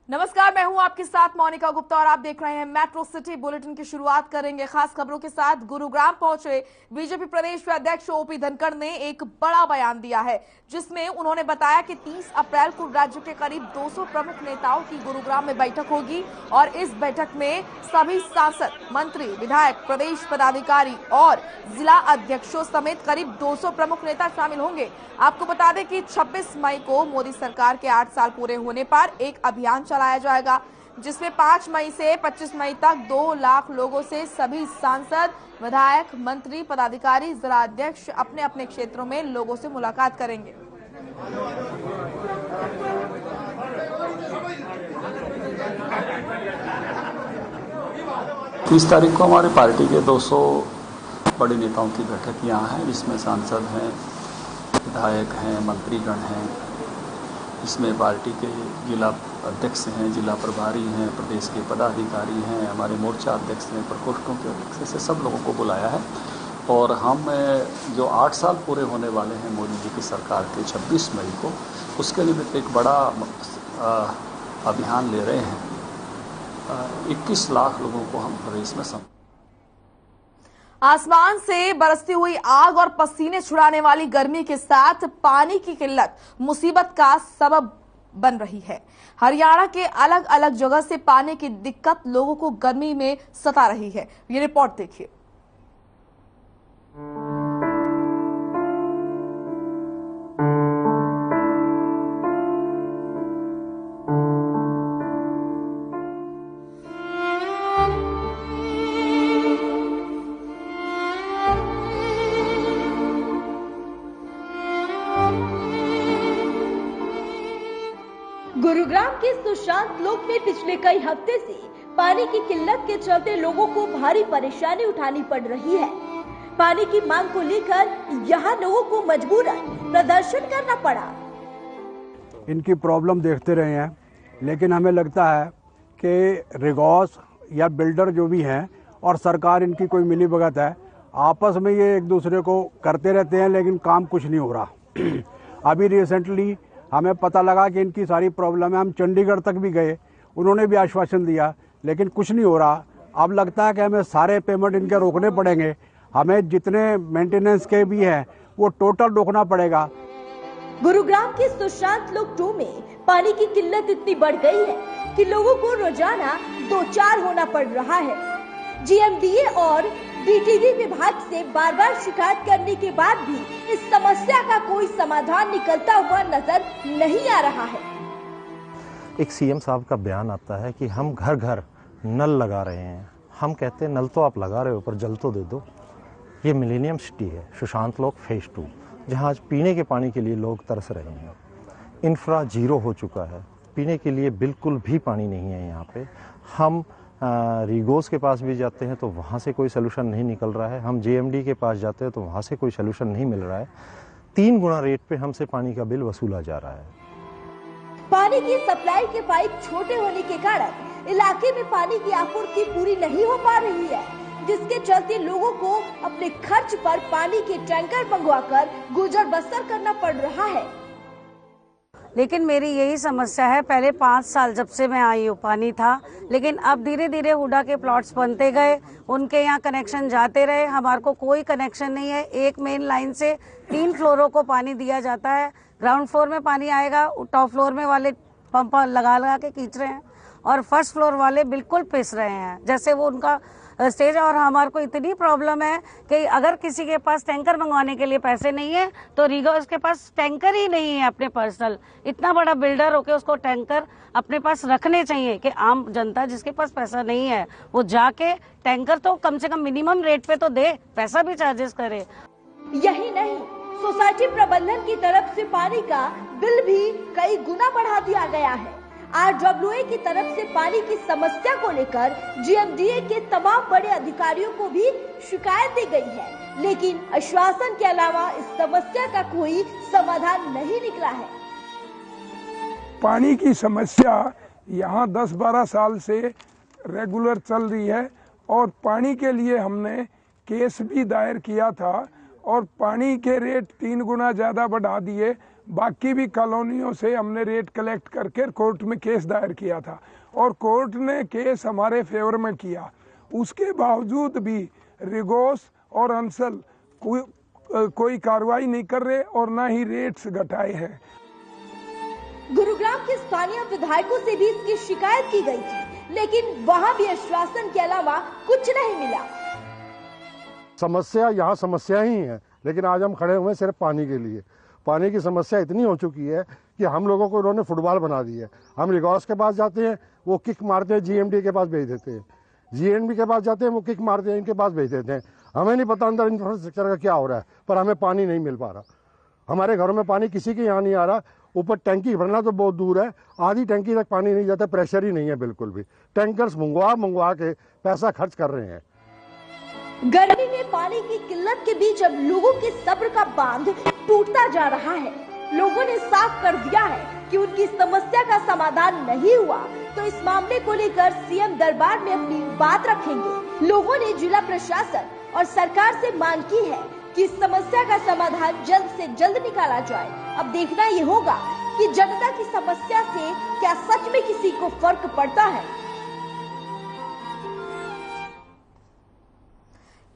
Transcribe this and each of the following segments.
नमस्कार, मैं हूं आपके साथ मोनिका गुप्ता और आप देख रहे हैं मेट्रो सिटी बुलेटिन की शुरुआत करेंगे खास खबरों के साथ। गुरुग्राम पहुंचे बीजेपी प्रदेश अध्यक्ष ओपी धनखड़ ने एक बड़ा बयान दिया है, जिसमें उन्होंने बताया कि 30 अप्रैल को राज्य के करीब 200 प्रमुख नेताओं की गुरुग्राम में बैठक होगी और इस बैठक में सभी सांसद, मंत्री, विधायक, प्रदेश पदाधिकारी और जिला अध्यक्षों समेत करीब 200 प्रमुख नेता शामिल होंगे। आपको बता दें कि 26 मई को मोदी सरकार के 8 साल पूरे होने पर एक अभियान चलाया जाएगा, जिसमें 5 मई से 25 मई तक 2 लाख लोगों से सभी सांसद, विधायक, मंत्री, पदाधिकारी, जिला अध्यक्ष अपने अपने क्षेत्रों में लोगों से मुलाकात करेंगे। 30 तारीख को हमारे पार्टी के 200 बड़े नेताओं की बैठक यहाँ है, जिसमें सांसद हैं, विधायक हैं, मंत्रीगण हैं। इसमें पार्टी के जिला अध्यक्ष हैं, जिला प्रभारी हैं, प्रदेश के पदाधिकारी हैं, हमारे मोर्चा अध्यक्ष हैं, प्रकोष्ठों के अध्यक्ष से सब लोगों को बुलाया है। और हम जो 8 साल पूरे होने वाले हैं मोदी जी की सरकार के 26 मई को, उसके निमित्त एक बड़ा अभियान ले रहे हैं। 21 लाख लोगों को हम प्रदेश में आसमान से बरसती हुई आग और पसीने छुड़ाने वाली गर्मी के साथ पानी की किल्लत मुसीबत का सबब बन रही है। हरियाणा के अलग अलग जगह से पानी की दिक्कत लोगों को गर्मी में सता रही है। ये रिपोर्ट देखिए। गुरुग्राम के सुशांत लोक में पिछले कई हफ्ते से पानी की किल्लत के चलते लोगों को भारी परेशानी उठानी पड़ रही है। पानी की मांग को लेकर यहाँ लोगों को मजबूरन प्रदर्शन करना पड़ा। इनकी प्रॉब्लम देखते रहे हैं, लेकिन हमें लगता है कि रिगॉस या बिल्डर जो भी हैं और सरकार, इनकी कोई मिली भगत है। आपस में ये एक दूसरे को करते रहते हैं, लेकिन काम कुछ नहीं हो रहा। अभी रिसेंटली हमें पता लगा कि इनकी सारी प्रॉब्लम है। हम चंडीगढ़ तक भी गए, उन्होंने भी आश्वासन दिया, लेकिन कुछ नहीं हो रहा। अब लगता है कि हमें सारे पेमेंट इनके रोकने पड़ेंगे। हमें जितने मेंटेनेंस के भी हैं वो टोटल रोकना पड़ेगा। गुरुग्राम के सुशांत लोक 2 में पानी की किल्लत इतनी बढ़ गई है कि लोगों को रोजाना 2-4 होना पड़ रहा है। जीएमडीए और डीटीवी विभाग से बार-बार शिकायत करने के बाद भी इस समस्या का कोई समाधान निकलता हुआ नजर नहीं आ रहा है। एक सीएम साहब का बयान आता है कि हम घर घर नल लगा रहे हैं। हम कहते हैं नल तो आप लगा रहे हो, पर जल तो दे दो। ये मिलेनियम सिटी है, सुशांत लोक फेज 2, जहाँ आज पीने के पानी के लिए लोग तरस रहे हैं। इंफ्रा जीरो हो चुका है, पीने के लिए बिल्कुल भी पानी नहीं है यहाँ पे। हम रीगोस के पास भी जाते हैं तो वहाँ से कोई सलूशन नहीं निकल रहा है। हम जेएमडी के पास जाते हैं तो वहाँ से कोई सलूशन नहीं मिल रहा है। 3 गुना रेट पे हमसे पानी का बिल वसूला जा रहा है। पानी की सप्लाई के पाइप छोटे होने के कारण इलाके में पानी की आपूर्ति पूरी नहीं हो पा रही है, जिसके चलते लोगों को अपने खर्च पर पानी के टैंकर मंगवाकर गुजर बसर करना पड़ रहा है। लेकिन मेरी यही समस्या है, पहले 5 साल जब से मैं आई हूँ पानी था, लेकिन अब धीरे धीरे हुडा के प्लॉट्स बनते गए, उनके यहाँ कनेक्शन जाते रहे, हमारे को कोई कनेक्शन नहीं है। एक मेन लाइन से 3 फ्लोरों को पानी दिया जाता है। ग्राउंड फ्लोर में पानी आएगा, टॉप फ्लोर में वाले पंप लगा के खींच रहे हैं और फर्स्ट फ्लोर वाले बिल्कुल पिस रहे हैं जैसे वो उनका स्टेज। और हमारे को इतनी प्रॉब्लम है कि अगर किसी के पास टैंकर मंगवाने के लिए पैसे नहीं है तो रीगोस के पास टैंकर ही नहीं है अपने पर्सनल। इतना बड़ा बिल्डर होके उसको टैंकर अपने पास रखने चाहिए कि आम जनता जिसके पास पैसा नहीं है वो जाके टैंकर तो कम से कम मिनिमम रेट पे तो दे, पैसा भी चार्जेस करे। यही नहीं, सोसाइटी प्रबंधन की तरफ से पानी का बिल भी कई गुना बढ़ा दिया गया है। आरडब्ल्यूए की तरफ से पानी की समस्या को लेकर जीएमडीए के तमाम बड़े अधिकारियों को भी शिकायत दी गई है, लेकिन आश्वासन के अलावा इस समस्या का कोई समाधान नहीं निकला है। पानी की समस्या यहाँ 10-12 साल से रेगुलर चल रही है और पानी के लिए हमने केस भी दायर किया था और पानी के रेट 3 गुना ज़्यादा बढ़ा दिए। बाकी भी कॉलोनियों से हमने रेट कलेक्ट करके कोर्ट में केस दायर किया था और कोर्ट ने केस हमारे फेवर में किया। उसके बावजूद भी रिगोस और अंसल कोई कार्रवाई नहीं कर रहे और ना ही रेट्स घटाए हैं। गुरुग्राम के स्थानीय विधायकों से भी इसकी शिकायत की गई थी, लेकिन वहां भी आश्वासन के अलावा कुछ नहीं मिला। समस्या यहाँ समस्या ही है, लेकिन आज हम खड़े हुए सिर्फ पानी के लिए। पानी की समस्या इतनी हो चुकी है कि हम लोगों को उन्होंने फुटबॉल बना दी है। हम रिगॉस के पास जाते हैं, वो किक मारते हैं, जीएमडी के पास भेज देते हैं, जीएमडी के पास जाते हैं, वो किक मारते हैं, इनके पास भेज देते हैं। हमें नहीं पता अंदर इंफ्रास्ट्रक्चर का क्या हो रहा है, पर हमें पानी नहीं मिल पा रहा। हमारे घरों में पानी किसी के यहाँ नहीं आ रहा। ऊपर टैंकी भरना तो बहुत दूर है, आधी टैंकी तक पानी नहीं जाता, प्रेशर ही नहीं है बिल्कुल भी। टैंकर्स मंगवा के पैसा खर्च कर रहे हैं। गर्मी में पानी की किल्लत के बीच अब लोगों के सब्र का बांध टूटता जा रहा है। लोगों ने साफ कर दिया है कि उनकी समस्या का समाधान नहीं हुआ तो इस मामले को लेकर सीएम दरबार में अपनी बात रखेंगे। लोगों ने जिला प्रशासन और सरकार से मांग की है कि इस समस्या का समाधान जल्द से जल्द निकाला जाए। अब देखना ये होगा कि जनता की समस्या से क्या सच में किसी को फर्क पड़ता है।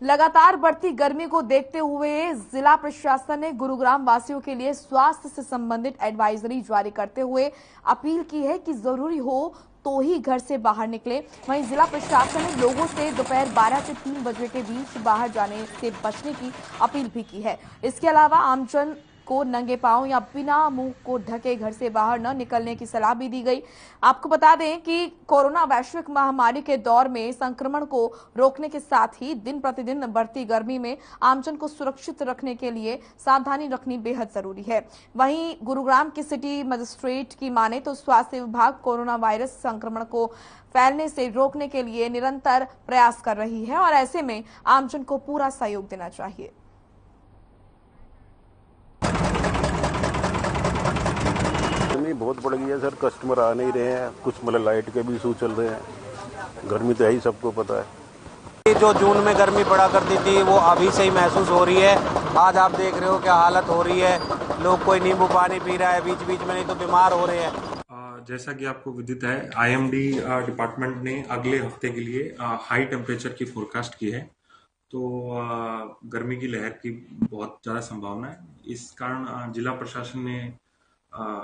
लगातार बढ़ती गर्मी को देखते हुए जिला प्रशासन ने गुरुग्राम वासियों के लिए स्वास्थ्य से संबंधित एडवाइजरी जारी करते हुए अपील की है कि जरूरी हो तो ही घर से बाहर निकले। वहीं जिला प्रशासन ने लोगों से दोपहर 12 से 3 बजे के बीच बाहर जाने से बचने की अपील भी की है। इसके अलावा आमजन को नंगे पांव या बिना मुंह को ढके घर से बाहर न निकलने की सलाह भी दी गई। आपको बता दें कि कोरोना वैश्विक महामारी के दौर में संक्रमण को रोकने के साथ ही दिन प्रतिदिन बढ़ती गर्मी में आमजन को सुरक्षित रखने के लिए सावधानी रखनी बेहद जरूरी है। वहीं गुरुग्राम की सिटी मजिस्ट्रेट की माने तो स्वास्थ्य विभाग कोरोना वायरस संक्रमण को फैलने से रोकने के लिए निरंतर प्रयास कर रही है और ऐसे में आमजन को पूरा सहयोग देना चाहिए। गर्मी बहुत बढ़ गई है सर, कस्टमर आ नहीं रहे हैं, कुछ मतलब लाइट के भी इशू चल रहे हैं। गर्मी तो यही सबको पता है। जो जून में गर्मी पड़ा करती थी वो अभी से ही महसूस हो रही है। आज आप देख रहे हो क्या हालत हो रही है, लोग कोई नींबू पानी पी रहा है बीच बीच में, नहीं तो बीमार हो रहे हैं। जैसा कि आपको विदित है, IMD डिपार्टमेंट ने अगले हफ्ते के लिए हाई टेम्परेचर की फोरकास्ट की है, तो गर्मी की लहर की बहुत ज़्यादा संभावना है। इस कारण जिला प्रशासन ने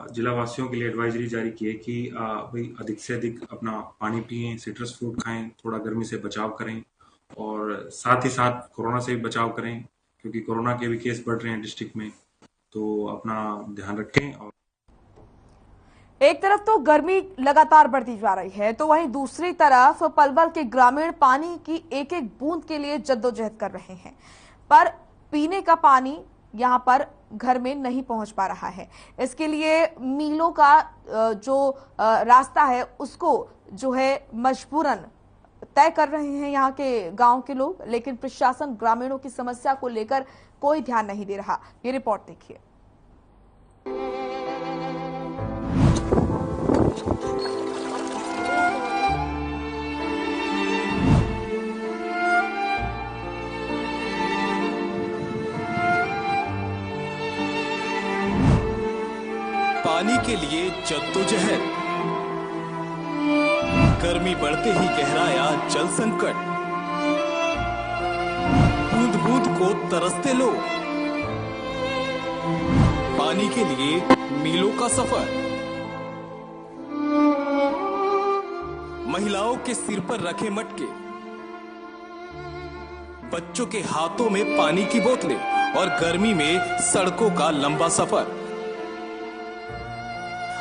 जिला वासियों के लिए एडवाइजरी जारी की है कि भाई अधिक से अधिक अपना पानी पिएं, सिट्रस फ्रूट खाएं, थोड़ा गर्मी से बचाव करें और साथ ही साथ कोरोना से भी बचाव करें, क्योंकि कोरोना के भी केस बढ़ रहे हैं डिस्ट्रिक्ट में, तो अपना ध्यान रखें। और एक तरफ तो गर्मी लगातार बढ़ती जा रही है, तो वहीं दूसरी तरफ पलवल के ग्रामीण पानी की एक एक बूंद के लिए जद्दोजहद कर रहे हैं, पर पीने का पानी यहाँ पर घर में नहीं पहुंच पा रहा है। इसके लिए मीलों का जो रास्ता है उसको जो है मजबूरन तय कर रहे हैं यहाँ के गांव के लोग, लेकिन प्रशासन ग्रामीणों की समस्या को लेकर कोई ध्यान नहीं दे रहा। ये रिपोर्ट देखिए। पानी के लिए जद्दोजहद, गर्मी बढ़ते ही गहराया जल संकट, बूंद बूंद को तरसते लोग, पानी के लिए मीलों का सफर, महिलाओं के सिर पर रखे मटके, बच्चों के हाथों में पानी की बोतलें और गर्मी में सड़कों का लंबा सफर।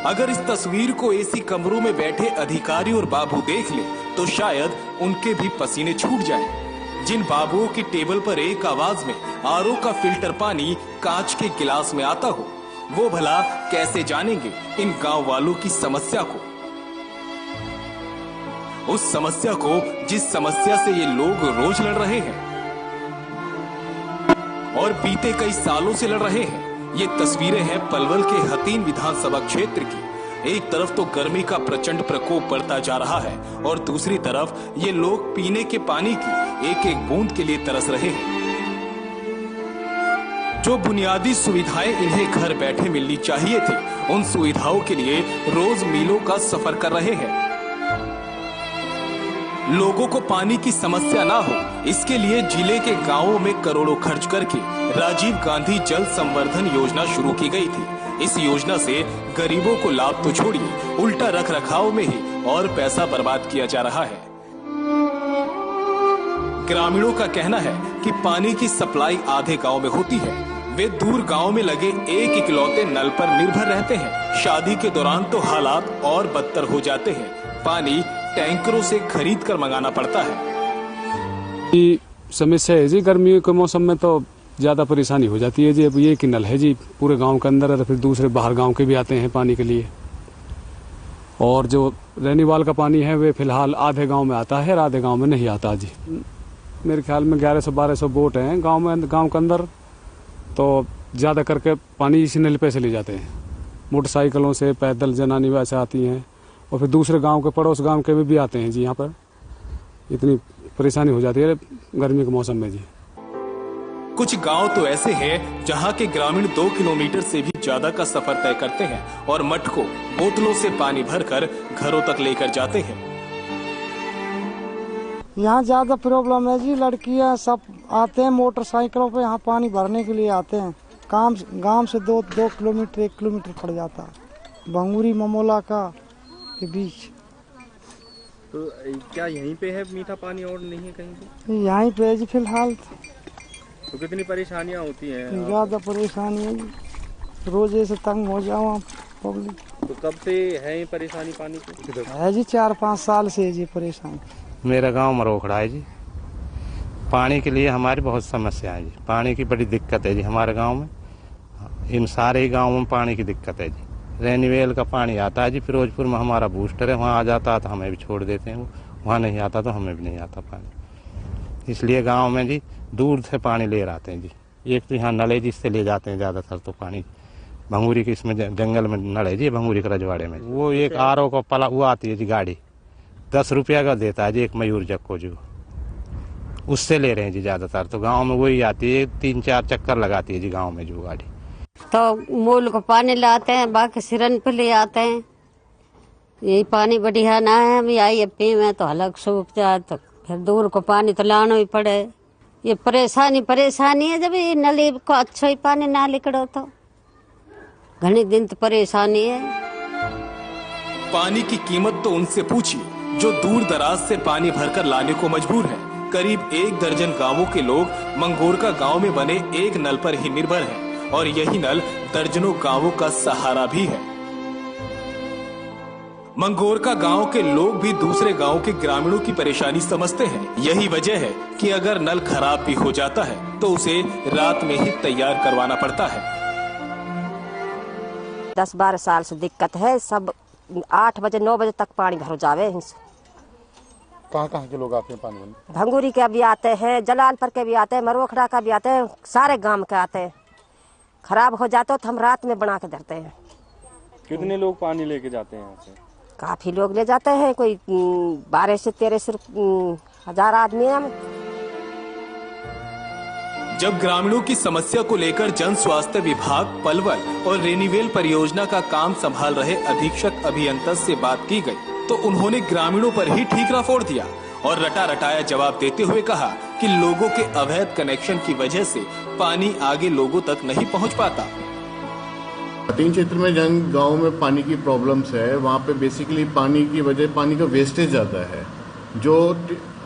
अगर इस तस्वीर को एसी कमरों में बैठे अधिकारी और बाबू देख ले तो शायद उनके भी पसीने छूट जाएं। जिन बाबुओं की टेबल पर एक आवाज में आरओ का फिल्टर पानी कांच के गिलास में आता हो, वो भला कैसे जानेंगे इन गांव वालों की समस्या को, उस समस्या को जिस समस्या से ये लोग रोज लड़ रहे हैं और बीते कई सालों से लड़ रहे हैं। ये तस्वीरें हैं पलवल के हतीन विधानसभा क्षेत्र की। एक तरफ तो गर्मी का प्रचंड प्रकोप बढ़ता जा रहा है और दूसरी तरफ ये लोग पीने के पानी की एक एक बूंद के लिए तरस रहे हैं। जो बुनियादी सुविधाएं इन्हें घर बैठे मिलनी चाहिए थी, उन सुविधाओं के लिए रोज मीलों का सफर कर रहे हैं। लोगों को पानी की समस्या ना हो, इसके लिए जिले के गांवों में करोड़ों खर्च करके राजीव गांधी जल संवर्धन योजना शुरू की गई थी। इस योजना से गरीबों को लाभ तो छोड़िए, उल्टा रख रखाव में ही और पैसा बर्बाद किया जा रहा है। ग्रामीणों का कहना है कि पानी की सप्लाई आधे गांव में होती है। वे दूर गांव में लगे एक इकलौते नल पर निर्भर रहते हैं। शादी के दौरान तो हालात और बदतर हो जाते हैं। पानी टैंकरों से खरीद कर मंगाना पड़ता है। समस्या है जी, गर्मियों के मौसम में तो ज्यादा परेशानी हो जाती है जी। अब ये कि नल है जी पूरे गांव के अंदर है, तो फिर दूसरे बाहर गांव के भी आते हैं पानी के लिए। और जो रेनीवाल का पानी है वे फिलहाल आधे गांव में आता है और आधे गांव में नहीं आता जी। मेरे ख्याल में 1100-1200 बोट हैं गांव के अंदर, तो ज्यादा करके पानी इसी नल पे से ले जाते हैं। मोटरसाइकिलों से, पैदल जनानी वैसे आती हैं और फिर दूसरे गांव के, पड़ोस गांव के भी आते हैं जी। यहाँ पर इतनी परेशानी हो जाती है गर्मी के मौसम में जी। कुछ गांव तो ऐसे हैं जहां के ग्रामीण 2 किलोमीटर से भी ज्यादा का सफर तय करते हैं और मटकों, बोतलों से पानी भरकर घरों तक लेकर जाते हैं। यहाँ ज्यादा प्रॉब्लम है जी, लड़कियां सब आते हैं मोटरसाइकिलों पे, यहाँ पानी भरने के लिए आते हैं। गांव से 2 किलोमीटर 1 किलोमीटर पड़ जाता है, भंगूरी ममोला का के बीच। तो क्या यहीं पे है मीठा पानी और नहीं है कहीं पे? यहीं पे है जी फिलहाल। तो कितनी परेशानियां होती हैं? ज्यादा परेशानी है जी, रोजे से तंग हो जाओ पब्लिक। तो कब से है ये परेशानी पानी की? है जी 4-5 साल से है जी परेशानी। मेरा गांव मरोखड़ा है जी। पानी के लिए हमारी बहुत समस्या है जी, पानी की बड़ी दिक्कत है जी हमारे गांव में। इन सारे गांवों में पानी की दिक्कत है जी। रेनीवेल का पानी आता है जी, फिरोजपुर में हमारा बूस्टर है, वहाँ आ जाता है तो हमें भी छोड़ देते हैं, वहाँ नहीं आता तो हमें भी नहीं आता पानी। इसलिए गांव में जी दूर से पानी ले आते हैं जी। एक तो यहाँ नल है जिससे ले जाते हैं ज़्यादातर तो पानी। भंगूरी के इसमें जंगल में नल है जी, भंगूरी के रजवाड़े में। वो एक RO को पला वो आती है जी गाड़ी, 10 रुपया का देता है जी एक मयूर जग को, जो उससे ले रहे हैं जी ज़्यादातर। तो गांव में वही आती है, 3-4 चक्कर लगाती है जी गांव में जो गाड़ी। तो मूल को पानी लाते हैं, बाकी सिरन पे ले आते हैं। यही पानी बढ़िया ना है, हम आई अपनी में तो हलक सूख जाए तो फिर दूर को पानी तो लाना ही पड़े। ये परेशानी है, जब ये नली को अच्छा ही पानी ना निकलो तो घनी दिन तो परेशानी है। पानी की कीमत तो उनसे पूछिए जो दूर दराज से पानी भरकर लाने को मजबूर है। करीब 1 दर्जन गांवों के लोग मंगोरका गांव में बने एक नल पर ही निर्भर हैं और यही नल दर्जनों गांवों का सहारा भी है। मंगोरका गांव के लोग भी दूसरे गांव के ग्रामीणों की परेशानी समझते हैं। यही वजह है कि अगर नल खराब भी हो जाता है तो उसे रात में ही तैयार करवाना पड़ता है। 10-12 साल से दिक्कत है, सब 8 बजे 9 बजे तक पानी भर जावे। कहाँ के लोग आते हैं पानी भरने? भंगूरी के भी आते हैं, जलालपुर के भी आते हैं, मरोखड़ा का भी आते हैं, सारे गांव के आते हैं। खराब हो जाता तो हम रात में बना के धरते हैं। कितने लोग पानी लेके जाते हैं यहाँ से? काफी लोग ले जाते हैं, कोई 12 से 13 से 1000 आदमी हम। जब ग्रामीणों की समस्या को लेकर जन स्वास्थ्य विभाग पलवल और रेनीवेल परियोजना का काम संभाल रहे अधीक्षक अभियंता से बात की गई तो उन्होंने ग्रामीणों पर ही ठीकरा फोड़ दिया और रटा रटाया जवाब देते हुए कहा कि लोगों के अवैध कनेक्शन की वजह से पानी आगे लोगों तक नहीं पहुंच पाता। तीन क्षेत्र में जन गाँव में पानी की प्रॉब्लम्स है, वहाँ पे बेसिकली पानी की वजह पानी का वेस्टेज ज़्यादा है। जो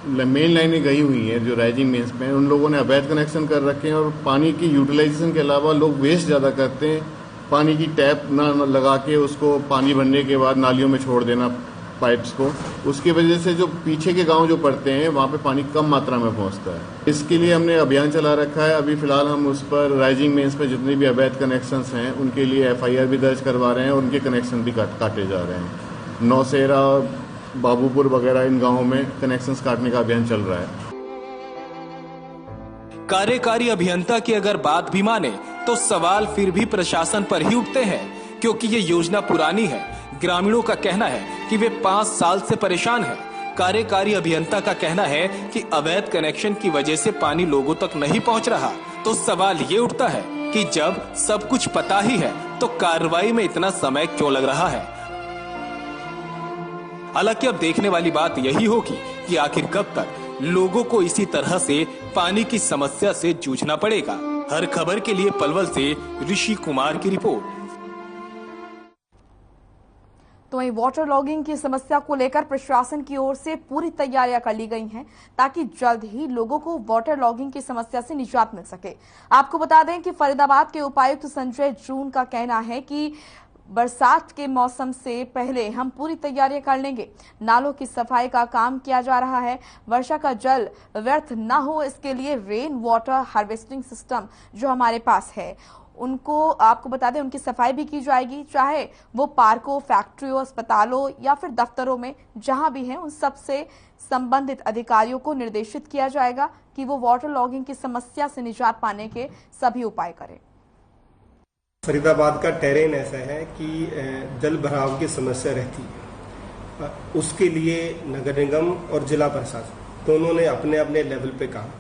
मेन लाइनें गई हुई हैं, जो राइजिंग मेन्स में, उन लोगों ने अवैध कनेक्शन कर रखे हैं और पानी की यूटिलाइजेशन के अलावा लोग वेस्ट ज़्यादा करते हैं। पानी की टैप ना लगा के उसको पानी भरने के बाद नालियों में छोड़ देना पाइप्स को, उसकी वजह से जो पीछे के गांव जो पड़ते हैं वहाँ पे पानी कम मात्रा में पहुँचता है। इसके लिए हमने अभियान चला रखा है। अभी फिलहाल हम उस पर राइजिंग मेन्स पर जितने भी अवैध कनेक्शंस हैं उनके लिए FIR भी दर्ज करवा रहे हैं और उनके कनेक्शन भी काटे जा रहे हैं। नौसेरा, बाबूपुर वगैरह इन गांवों में कनेक्शंस काटने का अभियान चल रहा है। कार्यकारी अभियंता की अगर बात भी माने तो सवाल फिर भी प्रशासन पर ही उठते हैं, क्योंकि ये योजना पुरानी है। ग्रामीणों का कहना है कि वे 5 साल से परेशान हैं। कार्यकारी अभियंता का कहना है कि अवैध कनेक्शन की वजह से पानी लोगों तक नहीं पहुंच रहा। तो सवाल ये उठता है कि जब सब कुछ पता ही है तो कार्रवाई में इतना समय क्यों लग रहा है। हालांकि अब देखने वाली बात यही होगी कि आखिर कब तक लोगों को इसी तरह से पानी की समस्या से जूझना पड़ेगा। हर खबर के लिए पलवल से ऋषि कुमार की रिपोर्ट। तो वहीं वाटर लॉगिंग की समस्या को लेकर प्रशासन की ओर से पूरी तैयारियां कर ली गई हैं ताकि जल्द ही लोगों को वाटर लॉगिंग की समस्या से निजात मिल सके। आपको बता दें कि फरीदाबाद के उपायुक्त संजय जून का कहना है कि बरसात के मौसम से पहले हम पूरी तैयारियां कर लेंगे। नालों की सफाई का काम किया जा रहा है। वर्षा का जल व्यर्थ न हो इसके लिए रेन वाटर हार्वेस्टिंग सिस्टम जो हमारे पास है उनको आपको बता दें उनकी सफाई भी की जाएगी, चाहे वो पार्कों, फैक्ट्रियों, अस्पतालों या फिर दफ्तरों में जहां भी हैं उन सब से संबंधित अधिकारियों को निर्देशित किया जाएगा कि वो वाटर लॉगिंग की समस्या से निजात पाने के सभी उपाय करें। फरीदाबाद का टेरेन ऐसा है कि जल भराव की समस्या रहती है। उसके लिए नगर निगम और जिला प्रशासन दोनों ने अपने अपने लेवल पे काम।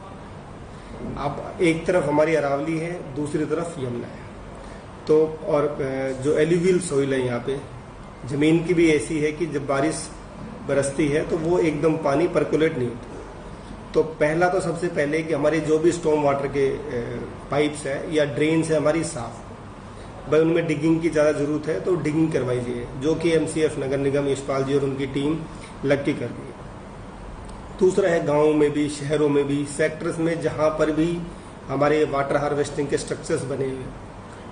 अब एक तरफ हमारी अरावली है, दूसरी तरफ यमुना है, तो और जो एल्यूवियल सोइल है यहाँ पे जमीन की भी ऐसी है कि जब बारिश बरसती है तो वो एकदम पानी परकुलेट नहीं होता। तो पहला तो सबसे पहले कि हमारे जो भी स्टॉर्म वाटर के पाइप्स है या ड्रेन्स है हमारी साफ, भाई उनमें डिगिंग की ज़्यादा जरूरत है तो डिगिंग करवाइए, जो कि MCF नगर निगम यशपाल जी और उनकी टीम लग के कर रही है। दूसरा है गाँव में भी, शहरों में भी, सेक्टर्स में जहाँ पर भी हमारे वाटर हार्वेस्टिंग के स्ट्रक्चर्स बने हुए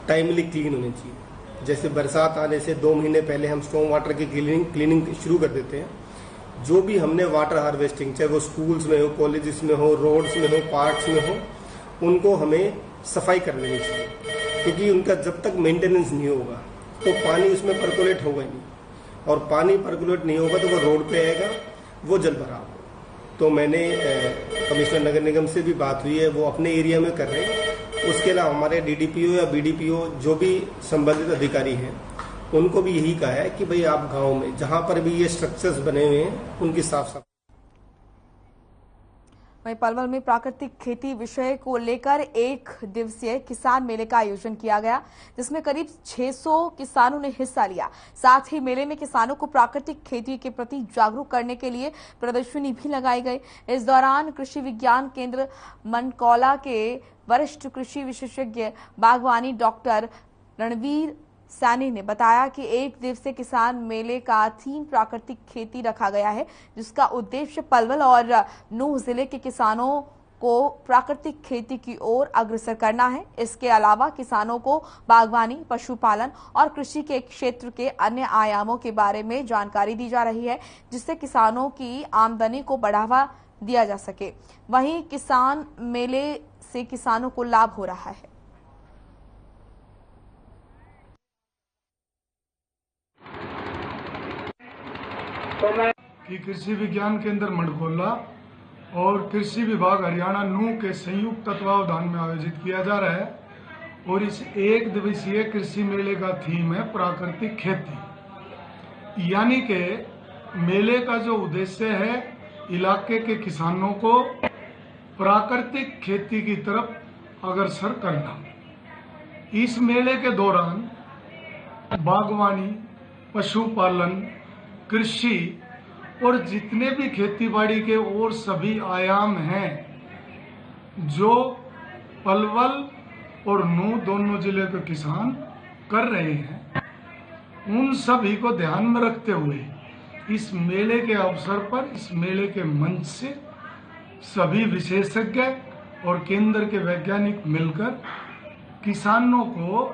टाइमली क्लीन होने चाहिए। जैसे बरसात आने से 2 महीने पहले हम स्टॉर्म वाटर की क्लीनिंग शुरू कर देते हैं। जो भी हमने वाटर हार्वेस्टिंग, चाहे वो स्कूल्स में हो, कॉलेजेस में हो, रोड्स में हो, पार्क्स में हो, उनको हमें सफाई कर लेनी चाहिए, क्योंकि उनका जब तक मेंटेनेंस नहीं होगा तो पानी उसमें परकुलेट होगा ही नहीं, और पानी परकुलेट नहीं होगा तो वो रोड पे आएगा, वो जल भराव। तो मैंने कमिश्नर नगर निगम से भी बात हुई है, वो अपने एरिया में कर रहे हैं। उसके अलावा हमारे DDPO या BDPO जो भी संबंधित अधिकारी हैं उनको भी यही कहा है कि भाई आप गाँव में जहाँ पर भी ये स्ट्रक्चर्स बने हुए हैं उनकी साफ सफाई। वहीं पलवल में प्राकृतिक खेती विषय को लेकर 1 दिवसीय किसान मेले का आयोजन किया गया, जिसमें करीब 600 किसानों ने हिस्सा लिया। साथ ही मेले में किसानों को प्राकृतिक खेती के प्रति जागरूक करने के लिए प्रदर्शनी भी लगाई गई। इस दौरान कृषि विज्ञान केंद्र मनकौला के वरिष्ठ कृषि विशेषज्ञ बागवानी डॉक्टर रणवीर सैनी ने बताया कि 1 दिवसीय किसान मेले का थीम प्राकृतिक खेती रखा गया है, जिसका उद्देश्य पलवल और नूंह जिले के किसानों को प्राकृतिक खेती की ओर अग्रसर करना है। इसके अलावा किसानों को बागवानी, पशुपालन और कृषि के क्षेत्र के अन्य आयामों के बारे में जानकारी दी जा रही है, जिससे किसानों की आमदनी को बढ़ावा दिया जा सके। वहीं किसान मेले से किसानों को लाभ हो रहा है। कि कृषि विज्ञान केंद्र मड़कोला और कृषि विभाग हरियाणा नूंह के संयुक्त तत्वावधान में आयोजित किया जा रहा है। और इस 1 दिवसीय कृषि मेले का थीम है प्राकृतिक खेती। यानी कि मेले का जो उद्देश्य है इलाके के किसानों को प्राकृतिक खेती की तरफ अग्रसर करना। इस मेले के दौरान बागवानी, पशुपालन, कृषि और जितने भी खेतीबाड़ी के और सभी आयाम हैं जो पलवल और नूंह दोनों जिले के किसान कर रहे हैं, उन सभी को ध्यान में रखते हुए इस मेले के अवसर पर, इस मेले के मंच से सभी विशेषज्ञ और केंद्र के वैज्ञानिक मिलकर किसानों को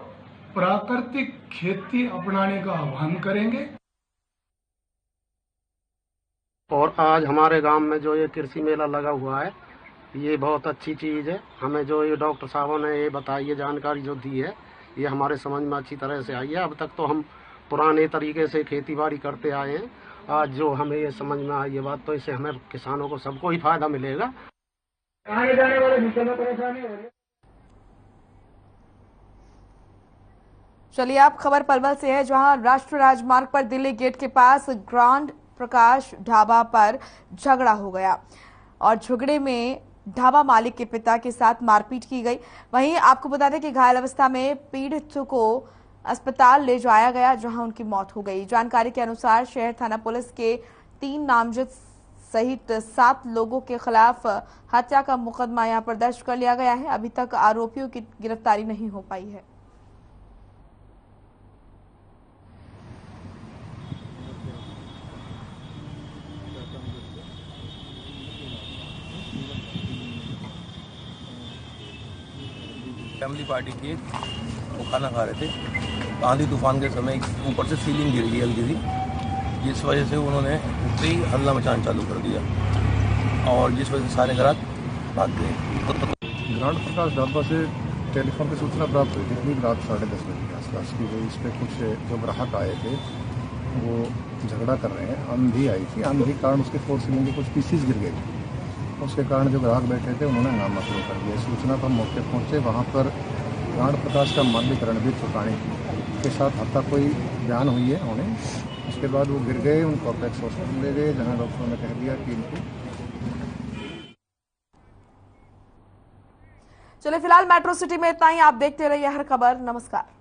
प्राकृतिक खेती अपनाने का आह्वान करेंगे। और आज हमारे गांव में जो ये कृषि मेला लगा हुआ है, ये बहुत अच्छी चीज़ है। हमें जो ये डॉक्टर साहबों ने ये बताई है, जानकारी जो दी है, ये हमारे समझ में अच्छी तरह से आई है। अब तक तो हम पुराने तरीके से खेतीबाड़ी करते आए हैं। आज जो हमें ये समझ में आई ये बात, तो इससे हमें किसानों को सबको ही फायदा मिलेगा। आने जाने वाले मिशन में परेशानी हो रही है। चलिए अब खबर पलवल से है, जहां राष्ट्रीय राजमार्ग पर दिल्ली गेट के पास ग्रांड प्रकाश ढाबा पर झगड़ा हो गया और झगड़े में ढाबा मालिक के पिता के साथ मारपीट की गई। वहीं आपको बता दें कि घायल अवस्था में पीड़ित को अस्पताल ले जाया गया, जहां उनकी मौत हो गई। जानकारी के अनुसार शहर थाना पुलिस के 3 नामजद सहित 7 लोगों के खिलाफ हत्या का मुकदमा यहां पर दर्ज कर लिया गया है। अभी तक आरोपियों की गिरफ्तारी नहीं हो पाई है। फैमिली पार्टी थी, वो खाना खा रहे थे। आंधी तूफान के समय ऊपर से सीलिंग गिर गई हल्की सी, जिस वजह से उन्होंने उठते ही हल्ला मचाना चालू कर दिया और जिस वजह से सारे ग्राहक भाग गए। ग्रांड प्रकाश ढाबा से टेलीफोन पर सूचना प्राप्त हुई थी करीब रात 10:30 बजे के आसपास की। वो इस पर कुछ जो ग्राहक आए थे वो झगड़ा कर रहे हैं। आंधी आई थी, आंधी के कारण उसके 4 सीलिंग के कुछ पीसीज गिर गए। उसके कारण जो ग्राहक बैठे थे उन्होंने हंगामा शुरू कर दिया। सूचना पर मौके पहुंचे, वहां पर ग्रांड प्रकाश का मालिक रणबीर चौटानी के साथ हत्या कोई बयान हुई है उन्हें। उसके बाद वो गिर गए, उनको अपेक्स हॉस्पिटल ले गए, जहां डॉक्टरों ने कह दिया कि इनको। चलिए फिलहाल मेट्रो सिटी में इतना ही। आप देखते रहिए हर खबर। नमस्कार।